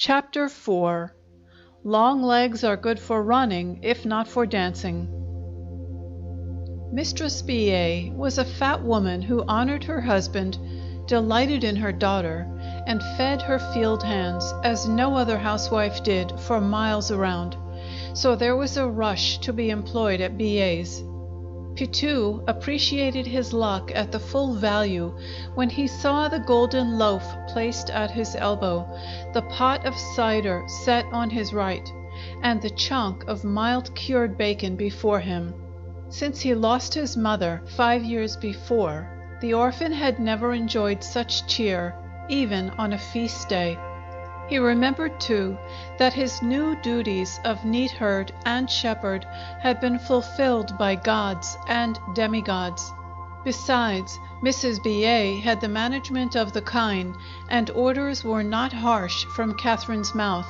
Chapter 4. Long legs are good for running, if not for dancing. Mistress B.A. was a fat woman who honored her husband, delighted in her daughter, and fed her field hands as no other housewife did for miles around. So there was a rush to be employed at B.A.'s. Pitou appreciated his luck at the full value when he saw the golden loaf placed at his elbow, the pot of cider set on his right, and the chunk of mild-cured bacon before him. Since he lost his mother 5 years before, the orphan had never enjoyed such cheer, even on a feast day. He remembered, too, that his new duties of neatherd and shepherd had been fulfilled by gods and demigods. Besides, Mrs. B.A. had the management of the kine, and orders were not harsh from Catherine's mouth.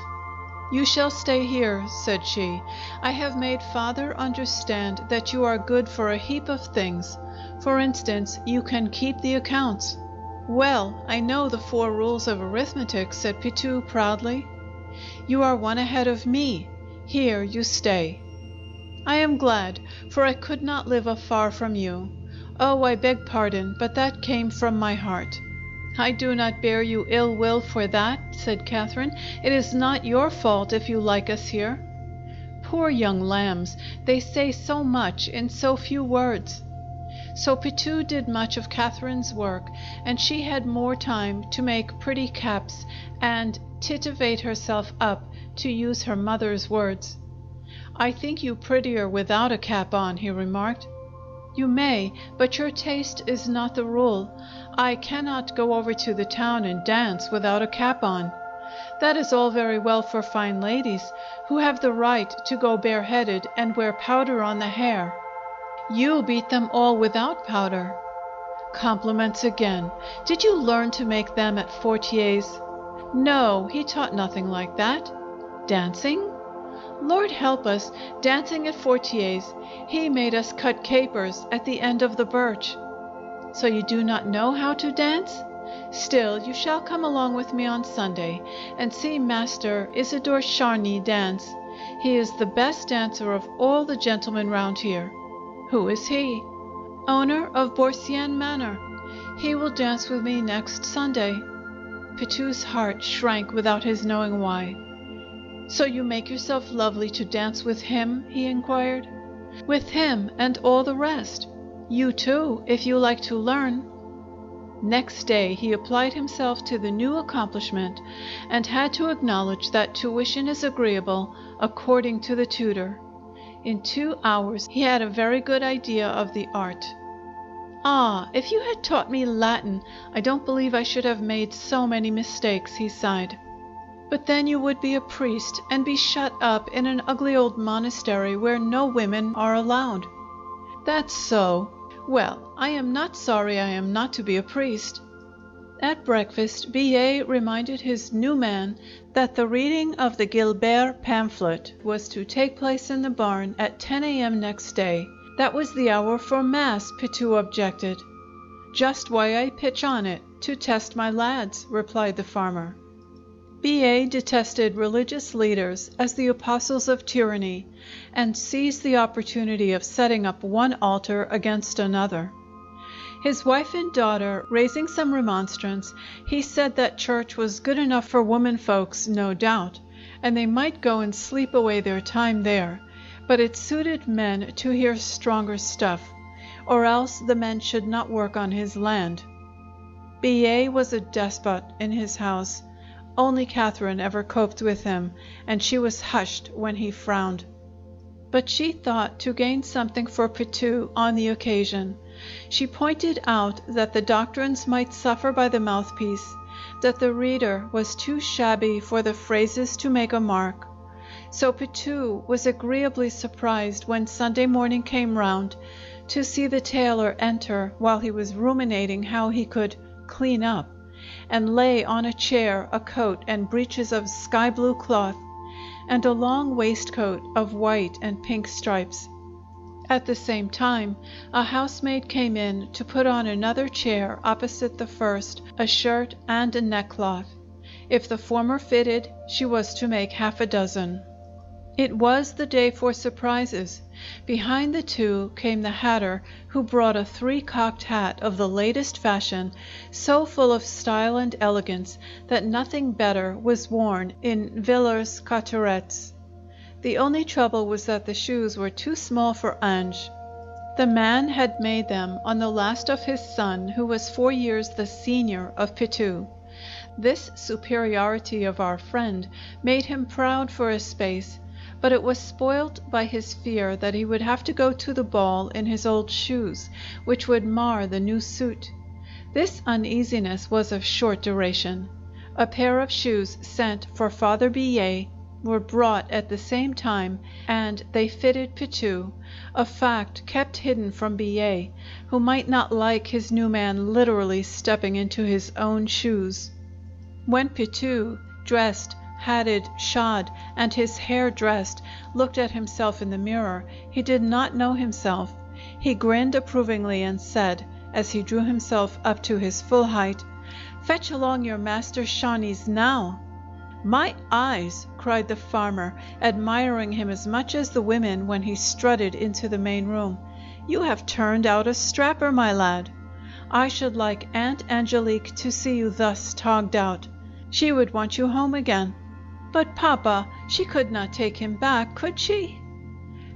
"You shall stay here," said she. "I have made father understand that you are good for a heap of things. For instance, you can keep the accounts." "Well, I know the 4 rules of arithmetic," said Pitou proudly. "You are one ahead of me. Here you stay." "I am glad, for I could not live afar from you." "Oh, I beg pardon, but that came from my heart." "I do not bear you ill will for that," said Catherine. "It is not your fault if you like us here." Poor young lambs, they say so much in so few words. So Pitou did much of Catherine's work, and she had more time to make pretty caps and titivate herself up, to use her mother's words. "I think you prettier without a cap on," he remarked. "You may, but your taste is not the rule. I cannot go over to the town and dance without a cap on." "That is all very well for fine ladies, who have the right to go bareheaded and wear powder on the hair." "You beat them all without powder." "Compliments again. Did you learn to make them at Fortier's?" "No, he taught nothing like that." "Dancing?" "Lord help us, dancing at Fortier's. He made us cut capers at the end of the birch." "So you do not know how to dance? Still, you shall come along with me on Sunday, and see Master Isidore Charny dance. He is the best dancer of all the gentlemen round here." "Who is he?" "Owner of Boursienne Manor. He will dance with me next Sunday." Pitou's heart shrank without his knowing why. "So you make yourself lovely to dance with him?" he inquired. "With him and all the rest. You too, if you like to learn." Next day he applied himself to the new accomplishment, and had to acknowledge that tuition is agreeable according to the tutor. In 2 hours he had a very good idea of the art. "Ah, if you had taught me Latin, I don't believe I should have made so many mistakes," he sighed. "But then you would be a priest and be shut up in an ugly old monastery where no women are allowed." "That's so. Well, I am not sorry I am not to be a priest." At breakfast, B.A. reminded his new man that the reading of the Gilbert pamphlet was to take place in the barn at 10 a.m. next day. "That was the hour for Mass," Pitou objected. "Just why I pitch on it, to test my lads," replied the farmer. B.A. detested religious leaders as the apostles of tyranny, and seized the opportunity of setting up one altar against another. His wife and daughter raising some remonstrance, he said that church was good enough for women folks, no doubt, and they might go and sleep away their time there, but it suited men to hear stronger stuff, or else the men should not work on his land. B.A. was a despot in his house. Only Catherine ever coped with him, and she was hushed when he frowned. But she thought to gain something for Pitou on the occasion. She pointed out that the doctrines might suffer by the mouthpiece, that the reader was too shabby for the phrases to make a mark. So Pitou was agreeably surprised when Sunday morning came round to see the tailor enter while he was ruminating how he could clean up, and lay on a chair a coat and breeches of sky-blue cloth, and a long waistcoat of white and pink stripes. At the same time, a housemaid came in to put on another chair opposite the first, a shirt and a neckcloth. If the former fitted, she was to make half a dozen. It was the day for surprises. Behind the two came the hatter, who brought a three-cocked hat of the latest fashion, so full of style and elegance that nothing better was worn in Villers Cotterets. The only trouble was that the shoes were too small for Ange. The man had made them on the last of his son, who was 4 years the senior of Pitou. This superiority of our friend made him proud for a space, but it was spoilt by his fear that he would have to go to the ball in his old shoes, which would mar the new suit. This uneasiness was of short duration. A pair of shoes sent for Father Billet were brought at the same time, and they fitted Pitou, a fact kept hidden from Billet, who might not like his new man literally stepping into his own shoes. When Pitou, dressed, hatted, shod, and his hair dressed, looked at himself in the mirror, he did not know himself. He grinned approvingly and said, as he drew himself up to his full height, "Fetch along your master's shawnees now." "My eyes!" cried the farmer, admiring him as much as the women when he strutted into the main room. "You have turned out a strapper, my lad. I should like Aunt Angelique to see you thus togged out. She would want you home again." "But, papa, she could not take him back, could she?"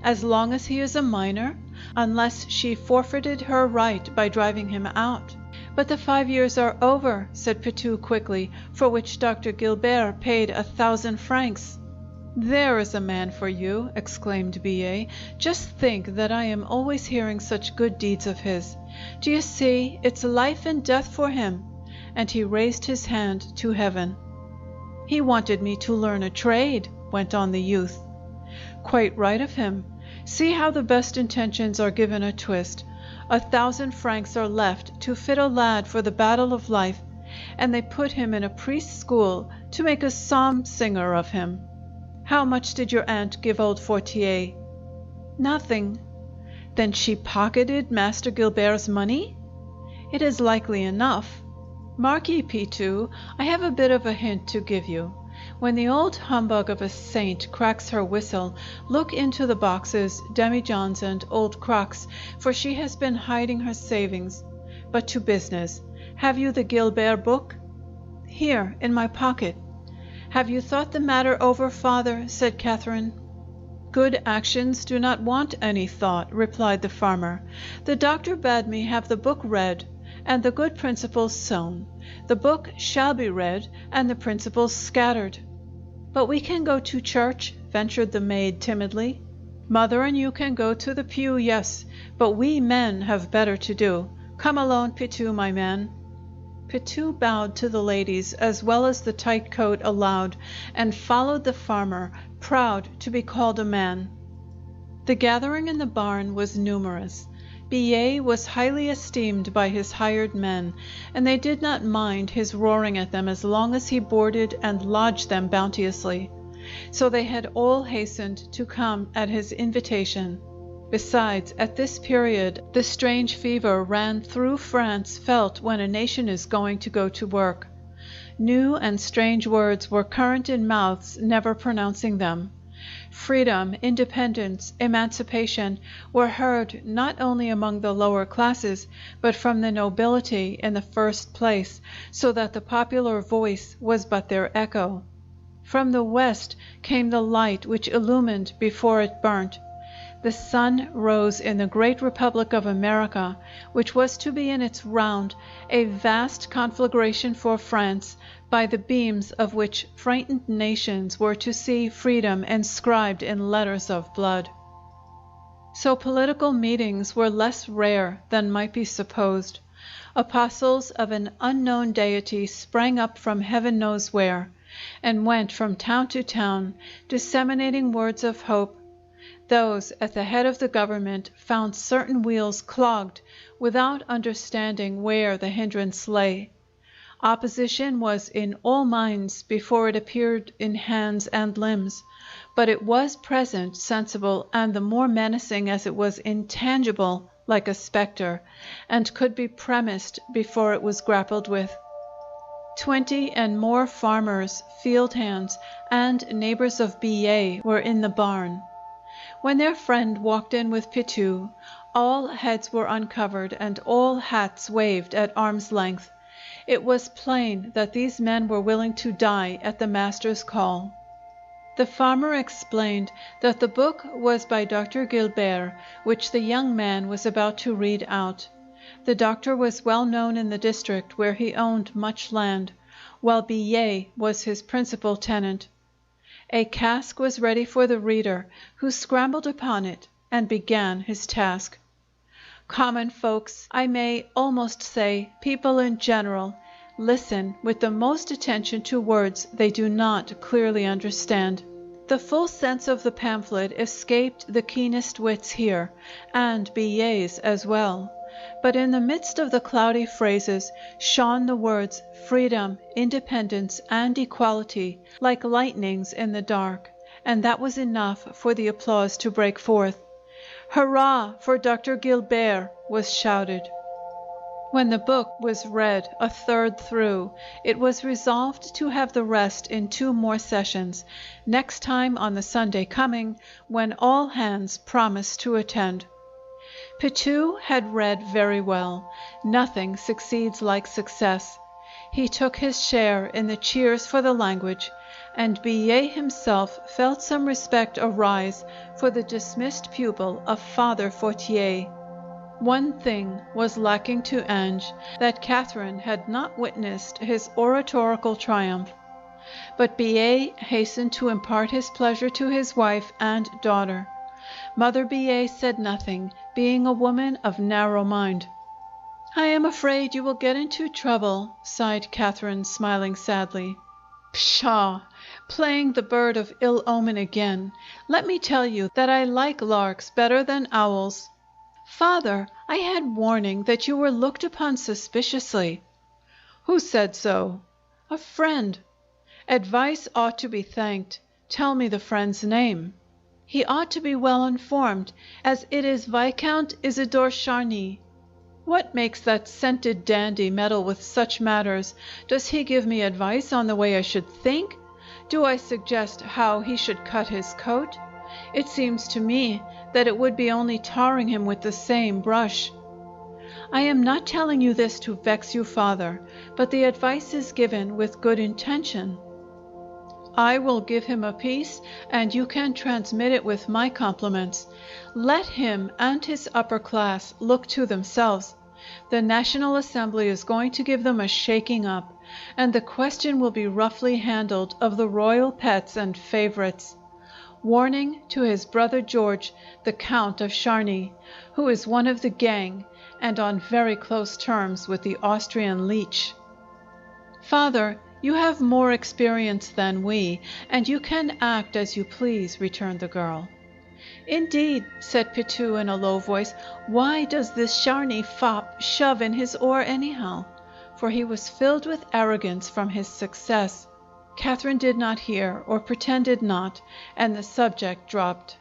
"As long as he is a minor, unless she forfeited her right by driving him out." "But the 5 years are over," said Pitou quickly, "for which Dr. Gilbert paid 1,000 francs." "There is a man for you!" exclaimed Billet. "Just think that I am always hearing such good deeds of his. Do you see, it's life and death for him!" And he raised his hand to heaven. "He wanted me to learn a trade," went on the youth. "Quite right of him. See how the best intentions are given a twist. 1,000 francs are left to fit a lad for the battle of life, and they put him in a priest's school to make a psalm singer of him. How much did your aunt give old Fortier?" "Nothing." "Then she pocketed Master Gilbert's money?" "It is likely enough. Mark ye, Pitou, I have a bit of a hint to give you. When the old humbug of a saint cracks her whistle, look into the boxes, demijohns, and old crocks, for she has been hiding her savings. But to business. Have you the Gilbert book?" "Here, in my pocket." "Have you thought the matter over, father?" said Catherine. "Good actions do not want any thought," replied the farmer. "The doctor bade me have the book read, and the good principles sown. The book shall be read, and the principles scattered." "But we can go to church," ventured the maid timidly. "Mother and you can go to the pew, yes, but we men have better to do. Come alone, Pitou, my man." Pitou bowed to the ladies as well as the tight coat allowed, and followed the farmer, proud to be called a man. The gathering in the barn was numerous. Billet was highly esteemed by his hired men, and they did not mind his roaring at them as long as he boarded and lodged them bounteously. So they had all hastened to come at his invitation. Besides, at this period, the strange fever ran through France felt when a nation is going to go to work. New and strange words were current in mouths never pronouncing them. Freedom, independence, emancipation were heard not only among the lower classes, but from the nobility in the first place, so that the popular voice was but their echo. From the west came the light which illumined before it burnt. The sun rose in the great Republic of America, which was to be in its round a vast conflagration for France, by the beams of which frightened nations were to see freedom inscribed in letters of blood. So political meetings were less rare than might be supposed. Apostles of an unknown deity sprang up from heaven knows where, and went from town to town, disseminating words of hope. Those at the head of the government found certain wheels clogged without understanding where the hindrance lay. Opposition was in all minds before it appeared in hands and limbs, but it was present, sensible, and the more menacing as it was intangible, like a spectre, and could be premised before it was grappled with. 20 and more farmers, field hands, and neighbors of Billet were in the barn. When their friend walked in with Pitou, all heads were uncovered and all hats waved at arm's length. It was plain that these men were willing to die at the master's call. The farmer explained that the book was by Dr. Gilbert, which the young man was about to read out. The doctor was well known in the district where he owned much land, while Billet was his principal tenant. A cask was ready for the reader, who scrambled upon it and began his task. Common folks, I may almost say people in general, listen with the most attention to words they do not clearly understand. The full sense of the pamphlet escaped the keenest wits here, and Billet's as well. But in the midst of the cloudy phrases shone the words freedom, independence, and equality, like lightnings in the dark, and that was enough for the applause to break forth. "Hurrah for Dr. Gilbert!" was shouted. When the book was read a third through, it was resolved to have the rest in 2 more sessions, next time on the Sunday coming, when all hands promised to attend. Pitou had read very well. Nothing succeeds like success. He took his share in the cheers for the language, and Billet himself felt some respect arise for the dismissed pupil of Father Fortier. One thing was lacking to Ange, that Catherine had not witnessed his oratorical triumph. But Billet hastened to impart his pleasure to his wife and daughter. Mother Billet said nothing, being a woman of narrow mind. "I am afraid you will get into trouble," sighed Catherine, smiling sadly. "Pshaw! Playing the bird of ill omen again. Let me tell you that I like larks better than owls." "Father, I had warning that you were looked upon suspiciously." "Who said so?" "A friend." "Advice ought to be thanked. Tell me the friend's name." "He ought to be well informed, as it is Viscount Isidore Charny." "What makes that scented dandy meddle with such matters? Does he give me advice on the way I should think? Do I suggest how he should cut his coat? It seems to me that it would be only tarring him with the same brush." "I am not telling you this to vex you, father, but the advice is given with good intention." "I will give him a piece, and you can transmit it with my compliments. Let him and his upper class look to themselves. The National Assembly is going to give them a shaking up, and the question will be roughly handled of the royal pets and favorites. Warning to his brother George, the Count of Charny, who is one of the gang, and on very close terms with the Austrian leech." "Father, you have more experience than we, and you can act as you please," returned the girl. "Indeed," said Pitou in a low voice, "why does this Charny fop shove in his oar anyhow?" For he was filled with arrogance from his success. Catherine did not hear, or pretended not, and the subject dropped.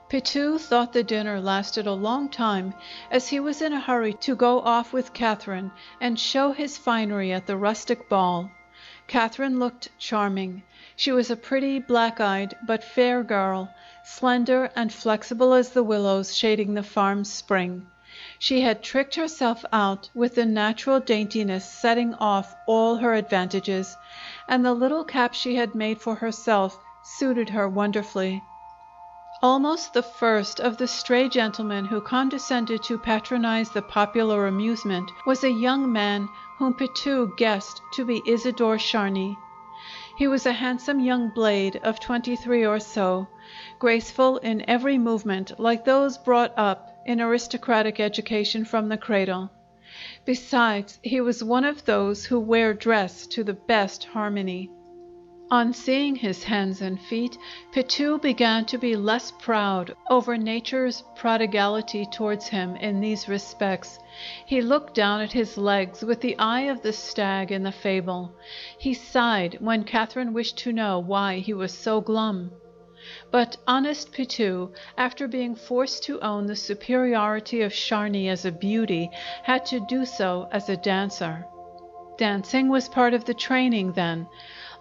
Pitou thought the dinner lasted a long time, as he was in a hurry to go off with Catherine and show his finery at the rustic ball. Catherine looked charming. She was a pretty, black-eyed, but fair girl, slender and flexible as the willows shading the farm's spring. She had tricked herself out with the natural daintiness setting off all her advantages, and the little cap she had made for herself suited her wonderfully. Almost the first of the stray gentlemen who condescended to patronize the popular amusement was a young man whom Pitou guessed to be Isidore Charny. He was a handsome young blade of 23 or so, graceful in every movement like those brought up in aristocratic education from the cradle. Besides, he was one of those who wear dress to the best harmony. On seeing his hands and feet, Pitou began to be less proud over nature's prodigality towards him in these respects. He looked down at his legs with the eye of the stag in the fable. He sighed when Catherine wished to know why he was so glum. But honest Pitou, after being forced to own the superiority of Charny as a beauty, had to do so as a dancer. Dancing was part of the training then.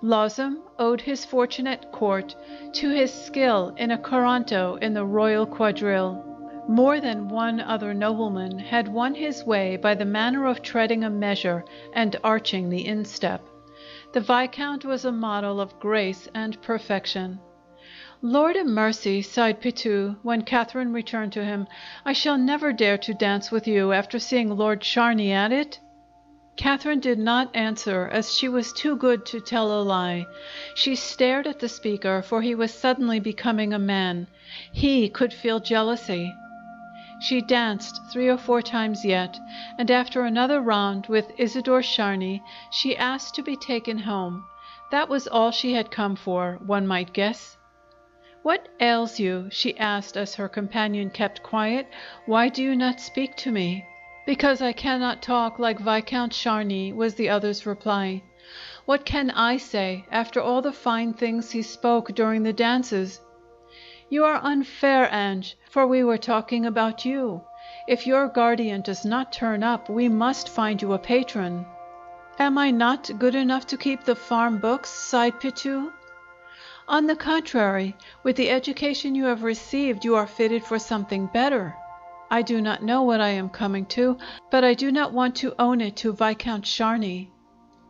Losum owed his fortune at court to his skill in a coranto in the royal quadrille. More than one other nobleman had won his way by the manner of treading a measure and arching the instep. The Viscount was a model of grace and perfection. "Lord a mercy," sighed Pitou, when Catherine returned to him, "I shall never dare to dance with you after seeing Lord Charny at it." Catherine did not answer, as she was too good to tell a lie. She stared at the speaker, for he was suddenly becoming a man. He could feel jealousy. She danced 3 or 4 times yet, and after another round with Isidore Charny, she asked to be taken home. That was all she had come for, one might guess. "What ails you?" she asked as her companion kept quiet. "Why do you not speak to me?" "Because I cannot talk like Viscount Charny," was the other's reply. "What can I say, after all the fine things he spoke during the dances?" "You are unfair, Ange, for we were talking about you. If your guardian does not turn up, we must find you a patron." "Am I not good enough to keep the farm books?" sighed Pitou. "On the contrary, with the education you have received, you are fitted for something better. I do not know what I am coming to, but I do not want to own it to Viscount Charny."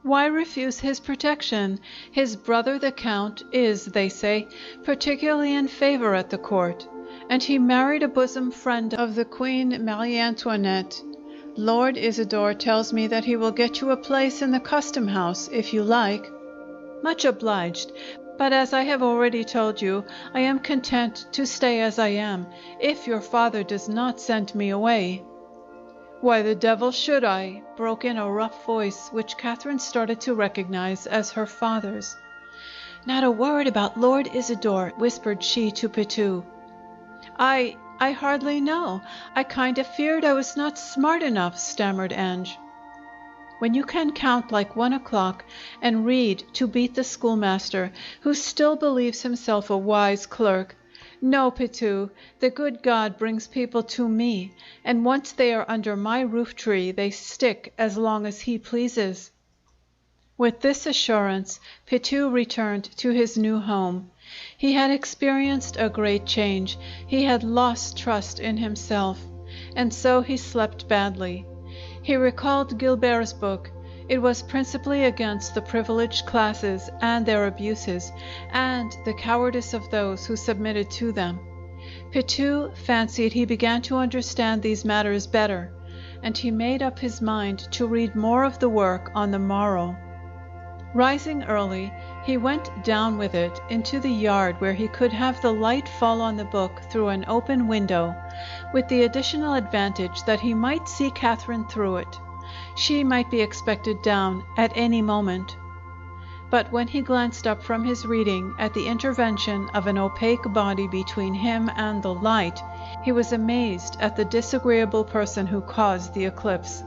"Why refuse his protection? His brother the Count is, they say, particularly in favor at the court, and he married a bosom friend of the Queen Marie Antoinette. Lord Isidore tells me that he will get you a place in the custom house, if you like." "Much obliged. But as I have already told you, I am content to stay as I am, if your father does not send me away." "Why the devil should I?" broke in a rough voice, which Catherine started to recognize as her father's. "Not a word about Lord Isidore," whispered she to Pitou. I hardly know. I kind of feared I was not smart enough," stammered Ange. "When you can count like 1 o'clock and read to beat the schoolmaster, who still believes himself a wise clerk. No, Pitou, the good God brings people to me, and once they are under my roof tree they stick as long as he pleases." With this assurance, Pitou returned to his new home. He had experienced a great change. He had lost trust in himself, and so he slept badly. He recalled Gilbert's book. It was principally against the privileged classes and their abuses, and the cowardice of those who submitted to them. Pitou fancied he began to understand these matters better, and he made up his mind to read more of the work on the morrow. Rising early, he went down with it into the yard where he could have the light fall on the book through an open window, with the additional advantage that he might see Catherine through it. She might be expected down at any moment. But when he glanced up from his reading at the intervention of an opaque body between him and the light, he was amazed at the disagreeable person who caused the eclipse.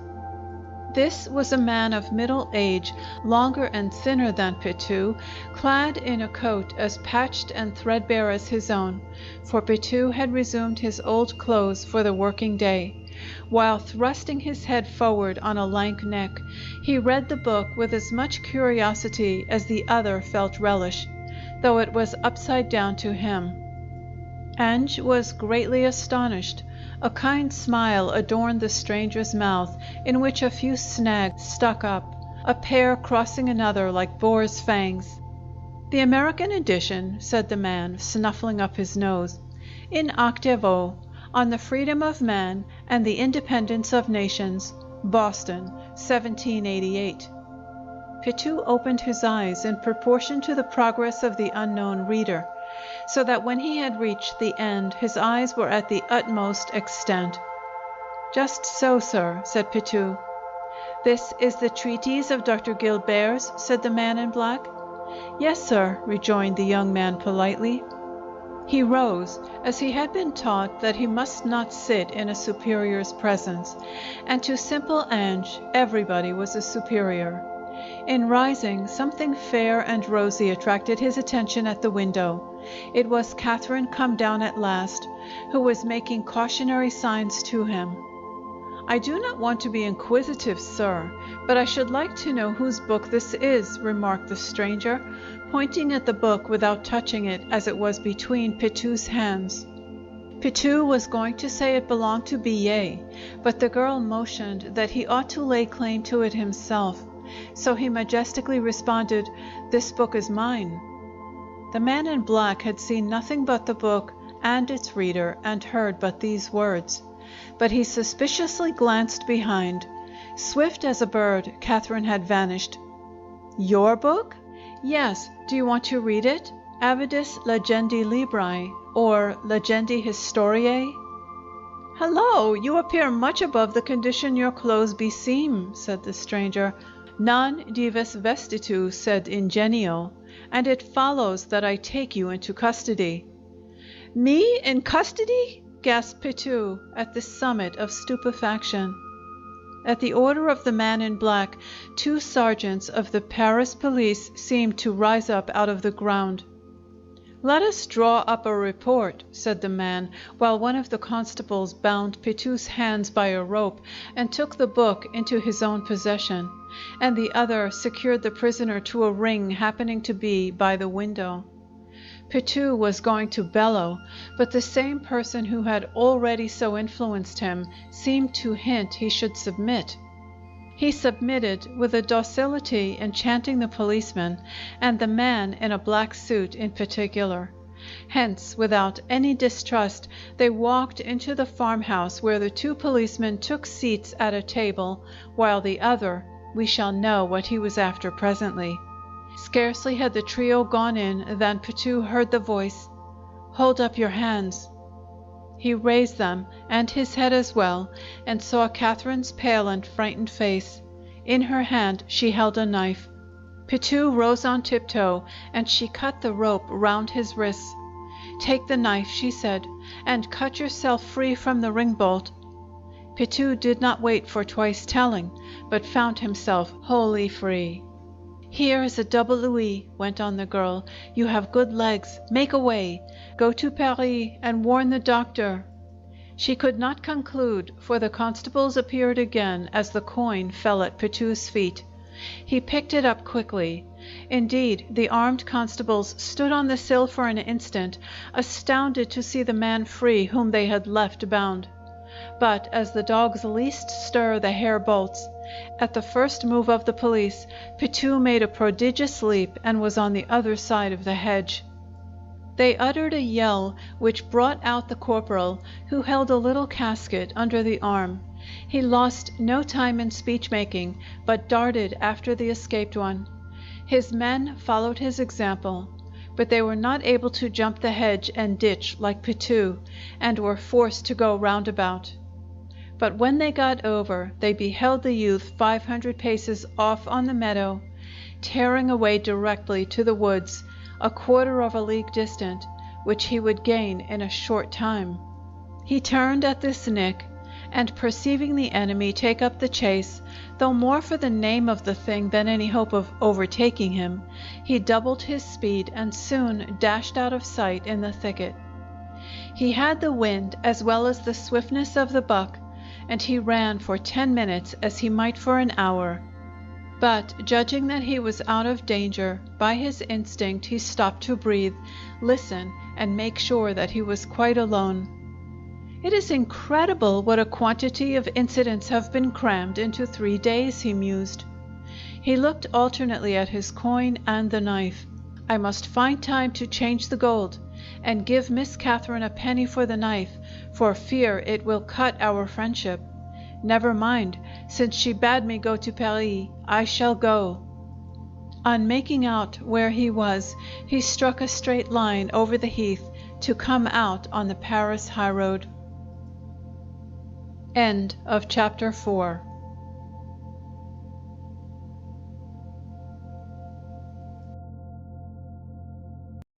This was a man of middle age, longer and thinner than Pitou, clad in a coat as patched and threadbare as his own, for Pitou had resumed his old clothes for the working day. While thrusting his head forward on a lank neck, he read the book with as much curiosity as the other felt relish, though it was upside down to him. Ange was greatly astonished. A kind smile adorned the stranger's mouth, in which a few snags stuck up, a pair crossing another like boar's fangs. "The American edition," said the man, snuffling up his nose. "In octavo, on the freedom of man and the independence of nations. Boston, 1788. Pitou opened his eyes in proportion to the progress of the unknown reader, so that when he had reached the end his eyes were at the utmost extent. "Just so, sir," said Pitou. "This is the treatise of Dr. Gilbert's," said the man in black. "Yes, sir," rejoined the young man politely. He rose, as he had been taught that he must not sit in a superior's presence, and to simple Ange everybody was a superior. In rising, something fair and rosy attracted his attention at the window. It was Catherine come down at last, who was making cautionary signs to him. "I do not want to be inquisitive, sir, but I should like to know whose book this is," remarked the stranger, pointing at the book without touching it, as it was between Pitu's hands. Pitu was going to say it belonged to Billet, but the girl motioned that he ought to lay claim to it himself, so he majestically responded, "This book is mine." The man in black had seen nothing but the book and its reader, and heard but these words. But he suspiciously glanced behind. Swift as a bird, Catherine had vanished. "Your book?" "Yes. Do you want to read it? Avidis legendi libri, or legendi historiae." "Hello! You appear much above the condition your clothes beseem," said the stranger. "Non divis vestitu, sed ingenio, and it follows that I take you into custody." "Me in custody?" gasped Pitu, at the summit of stupefaction. At the order of the man in black, 2 sergeants of the Paris police seemed to rise up out of the ground. "Let us draw up a report," said the man, while one of the constables bound Pitu's hands by a rope and took the book into his own possession, and the other secured the prisoner to a ring happening to be by the window. Pitu was going to bellow, but the same person who had already so influenced him seemed to hint he should submit. He submitted with a docility enchanting the policeman, and the man in a black suit in particular. Hence, without any distrust, they walked into the farmhouse, where the 2 policemen took seats at a table, while the other, we shall know what he was after presently. Scarcely had the trio gone in than Pitu heard the voice, "Hold up your hands." He raised them, and his head as well, and saw Catherine's pale and frightened face. In her hand she held a knife. Pitu rose on tiptoe, and she cut the rope round his wrists. "Take the knife," she said, "and cut yourself free from the ring bolt." Pitu did not wait for twice telling, but found himself wholly free. "Here is a double louis," went on the girl. "You have good legs. Make away. Go to Paris and warn the doctor." She could not conclude, for the constables appeared again as the coin fell at Pitu's feet. He picked it up quickly. Indeed, the armed constables stood on the sill for an instant, astounded to see the man free whom they had left bound. But as the dogs least stir the hair bolts. At the first move of the police, Pitu made a prodigious leap and was on the other side of the hedge. They uttered a yell which brought out the corporal, who held a little casket under the arm. He lost no time in speech-making, but darted after the escaped one. His men followed his example, but they were not able to jump the hedge and ditch like Pitu, and were forced to go roundabout. But when they got over, they beheld the youth 500 paces off on the meadow, tearing away directly to the woods, a quarter of a league distant, which he would gain in a short time. He turned at this nick, and perceiving the enemy take up the chase, though more for the name of the thing than any hope of overtaking him, he doubled his speed and soon dashed out of sight in the thicket. He had the wind as well as the swiftness of the buck, and he ran for 10 minutes as he might for an hour. But, judging that he was out of danger, by his instinct he stopped to breathe, listen, and make sure that he was quite alone. "It is incredible what a quantity of incidents have been crammed into 3 days," he mused. He looked alternately at his coin and the knife. "I must find time to change the gold, and give Miss Catherine a penny for the knife, for fear it will cut our friendship. Never mind, since she bade me go to Paris, I shall go." On making out where he was, he struck a straight line over the heath to come out on the Paris highroad. End of Chapter 4.